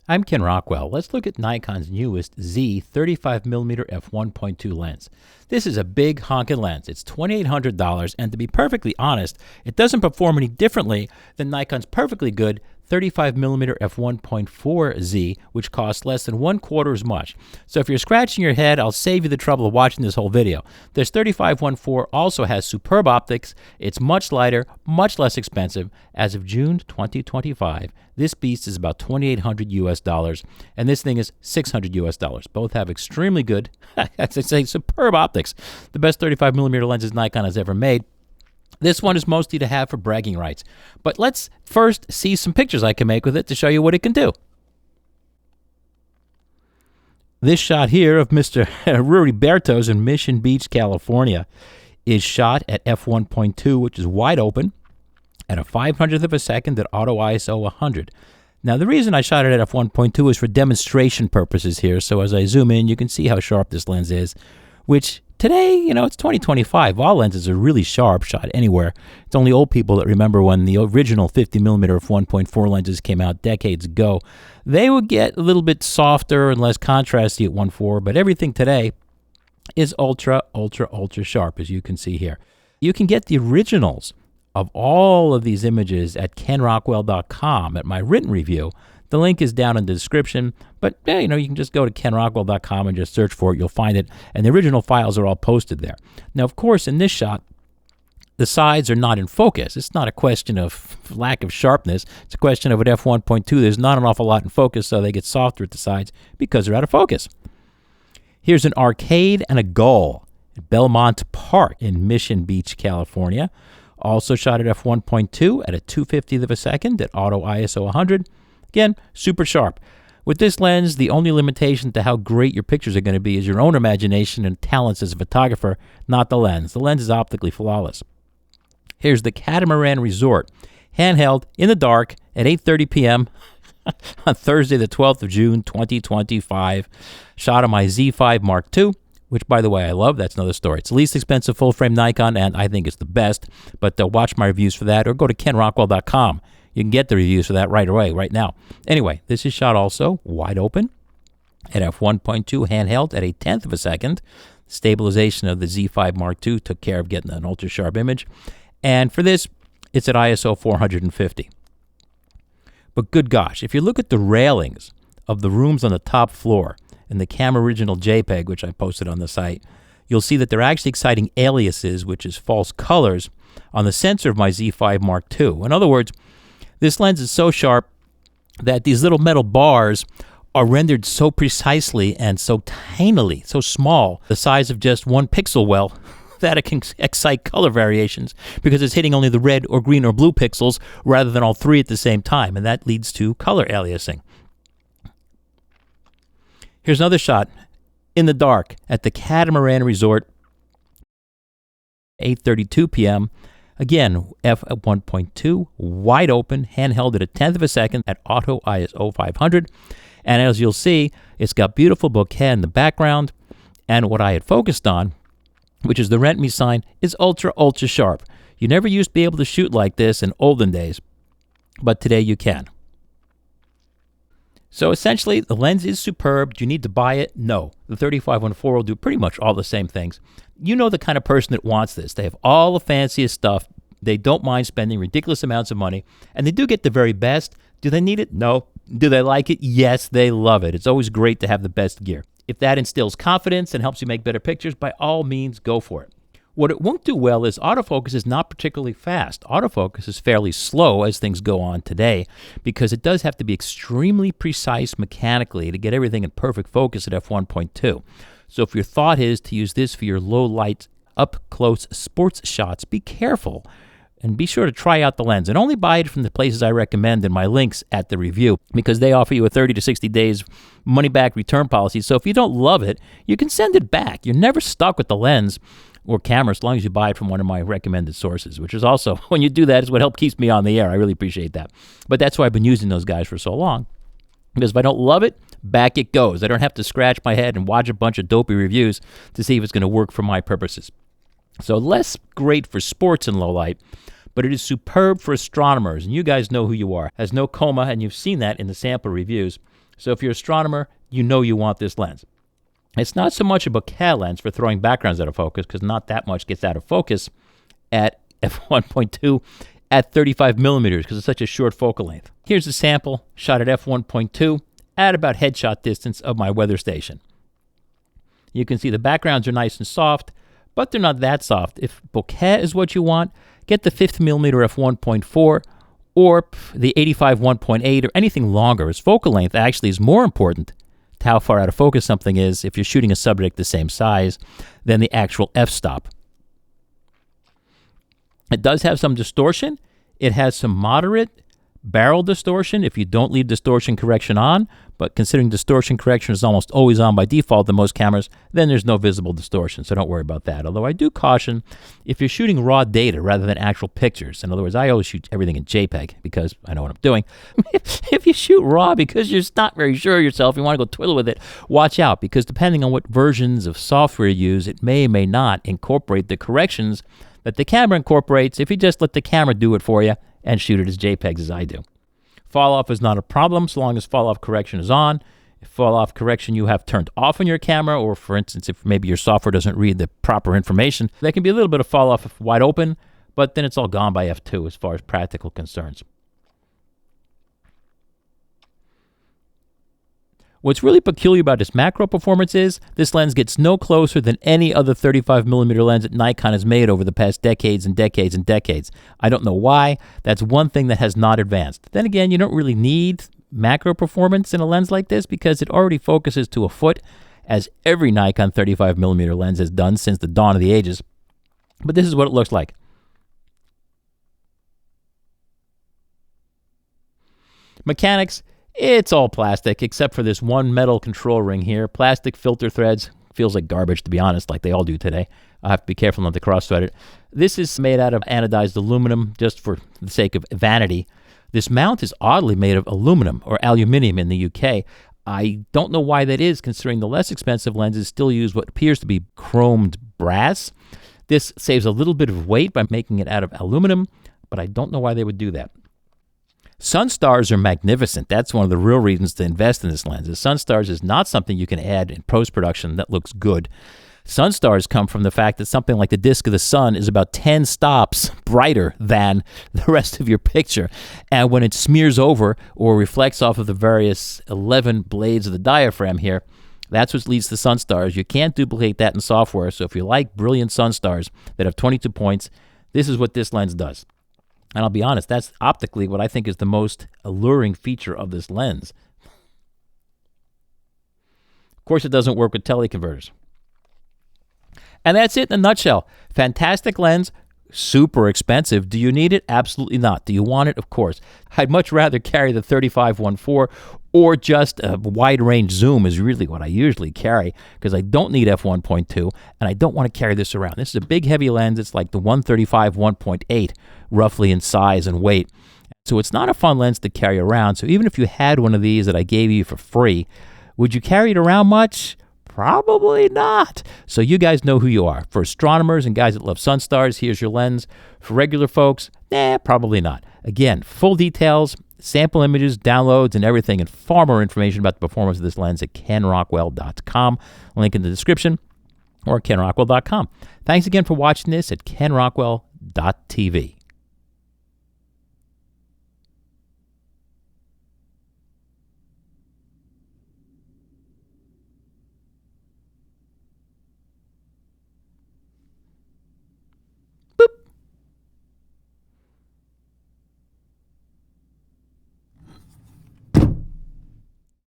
I'm Ken Rockwell. Let's look at Nikon's newest Z 35mm f1.2 lens. This is a big honking lens. It's $2,800, and to be perfectly honest, it doesn't perform any differently than Nikon's perfectly good 35mm f1.4 Z, which costs less than 1/4 as much. So if you're scratching your head, I'll save you the trouble of watching this whole video. This 35-1.4 also has superb optics. It's much lighter, much less expensive. As of June 2025, this beast is about $2,800 and this thing is $600 Both have extremely good, as I say, superb optics. The best 35mm lenses Nikon has ever made. This one is mostly to have for bragging rights. But let's first see some pictures I can make with it to show you what it can do. This shot here of Mr. Rudy Bertos in Mission Beach, California, is shot at f1.2, which is wide open, at a 500th of a second at auto ISO 100. Now, the reason I shot it at f1.2 is for demonstration purposes here. So as I zoom in, you can see how sharp this lens is, which today, it's 2025. All lenses are really sharp, shot anywhere. It's only old people that remember when the original 50mm f1.4 lenses came out decades ago. They would get a little bit softer and less contrasty at 1.4, but everything today is ultra sharp, as you can see here. You can get the originals of all of these images at kenrockwell.com at my written review. The link is down in the description, but you can just go to kenrockwell.com and just search for it. You'll find it, and the original files are all posted there. Now, of course, in this shot, the sides are not in focus. It's not a question of lack of sharpness. It's a question of at f1.2, there's not an awful lot in focus, so they get softer at the sides because they're out of focus. Here's an arcade and a gull at Belmont Park in Mission Beach, California. Also shot at f1.2 at a 2/50th of a second at auto ISO 100. Again, super sharp. With this lens, the only limitation to how great your pictures are going to be is your own imagination and talents as a photographer, not the lens. The lens is optically flawless. Here's the Catamaran Resort, handheld in the dark at 8:30 p.m. on Thursday, the 12th of June, 2025. Shot on my Z5 Mark II, which, by the way, I love. That's another story. It's the least expensive full-frame Nikon, and I think it's the best. But watch my reviews for that, or go to kenrockwell.com. You can get the reviews for that right away, right now. Anyway, this is shot also wide open at f1.2, handheld at 1/10 of a second. Stabilization of the Z5 Mark II took care of getting an ultra-sharp image. And for this, it's at ISO 450. But good gosh, if you look at the railings of the rooms on the top floor in the Cam Original JPEG, which I posted on the site, you'll see that they're actually exciting aliases, which is false colors, on the sensor of my Z5 Mark II. In other words, this lens is so sharp that these little metal bars are rendered so precisely and so tinily, so small, the size of just one pixel well, that it can excite color variations because it's hitting only the red or green or blue pixels rather than all three at the same time, and that leads to color aliasing. Here's another shot in the dark at the Catamaran Resort, 8:32 p.m., Again, f1.2, wide open, handheld at 1/10 of a second at auto ISO 500. And as you'll see, it's got beautiful bokeh in the background. And what I had focused on, which is the rent me sign, is ultra sharp. You never used to be able to shoot like this in olden days, but today you can. So essentially, the lens is superb. Do you need to buy it? No. The 35-1.4 will do pretty much all the same things. You know the kind of person that wants this. They have all the fanciest stuff. They don't mind spending ridiculous amounts of money, and they do get the very best. Do they need it? No. Do they like it? Yes, they love it. It's always great to have the best gear. If that instills confidence and helps you make better pictures, by all means, go for it. What it won't do well is autofocus is not particularly fast. Autofocus is fairly slow as things go on today because it does have to be extremely precise mechanically to get everything in perfect focus at f1.2. So if your thought is to use this for your low light, up close sports shots, be careful and be sure to try out the lens and only buy it from the places I recommend in my links at the review because they offer you a 30 to 60 days money back return policy. So if you don't love it, you can send it back. You're never stuck with the lens or camera as long as you buy it from one of my recommended sources, which is also, when you do that, is what helps keeps me on the air. I really appreciate that. But that's why I've been using those guys for so long. Because if I don't love it, back it goes. I don't have to scratch my head and watch a bunch of dopey reviews to see if it's going to work for my purposes. So less great for sports in low light, but it is superb for astronomers. And you guys know who you are. Has no coma, and you've seen that in the sample reviews. So if you're an astronomer, you know you want this lens. It's not so much a bokeh lens for throwing backgrounds out of focus, because not that much gets out of focus at f1.2 at 35 millimeters, because it's such a short focal length. Here's a sample shot at f1.2 at about headshot distance of my weather station. You can see the backgrounds are nice and soft, but they're not that soft. If bokeh is what you want, get the 50 millimeter f1.4 or the 85 1.8 or anything longer, as focal length actually is more important to how far out of focus something is if you're shooting a subject the same size than the actual f-stop. It does have some distortion. It has some moderate barrel distortion if you don't leave distortion correction on, but considering distortion correction is almost always on by default in most cameras, then there's no visible distortion, so don't worry about that. Although I do caution if you're shooting raw data rather than actual pictures. In other words, I always shoot everything in JPEG because I know what I'm doing. If you shoot raw because you're not very sure of yourself, you want to go twiddle with it, watch out, because depending on what versions of software you use, it may or may not incorporate the corrections that the camera incorporates if you just let the camera do it for you and shoot it as JPEGs as I do. Fall off is not a problem so long as fall off correction is on. If fall off correction you have turned off on your camera, or for instance, if maybe your software doesn't read the proper information, there can be a little bit of fall off if wide open, but then it's all gone by f2 as far as practical concerns. What's really peculiar about its macro performance is this lens gets no closer than any other 35mm lens that Nikon has made over the past decades and decades and decades. I don't know why. That's one thing that has not advanced. Then again, you don't really need macro performance in a lens like this because it already focuses to a foot, as every Nikon 35mm lens has done since the dawn of the ages. But this is what it looks like. Mechanics. It's all plastic, except for this one metal control ring here. Plastic filter threads. Feels like garbage, to be honest, like they all do today. I have to be careful not to cross-thread it. This is made out of anodized aluminum, just for the sake of vanity. This mount is oddly made of aluminum, or aluminium in the UK. I don't know why that is, considering the less expensive lenses still use what appears to be chromed brass. This saves a little bit of weight by making it out of aluminum, but I don't know why they would do that. Sunstars are magnificent. That's one of the real reasons to invest in this lens. Sunstars is not something you can add in post-production that looks good. Sunstars come from the fact that something like the disk of the sun is about 10 stops brighter than the rest of your picture. And when it smears over or reflects off of the various 11 blades of the diaphragm here, that's what leads to sunstars. You can't duplicate that in software. So if you like brilliant sunstars that have 22 points, this is what this lens does. And I'll be honest, that's optically what I think is the most alluring feature of this lens. Of course, it doesn't work with teleconverters. And that's it in a nutshell. Fantastic lens, super expensive. Do you need it? Absolutely not. Do you want it? Of course. I'd much rather carry the 35-1.4 or just a wide-range zoom is really what I usually carry, because I don't need f1.2 and I don't want to carry this around. This is a big, heavy lens. It's like the 135 1.8 roughly in size and weight. So it's not a fun lens to carry around. So even if you had one of these that I gave you for free, would you carry it around much? Probably not. So you guys know who you are. For astronomers and guys that love sunstars, here's your lens. For regular folks, probably not. Again, full details, sample images, downloads, and everything, and far more information about the performance of this lens at kenrockwell.com. Link in the description, or kenrockwell.com. Thanks again for watching this at kenrockwell.tv.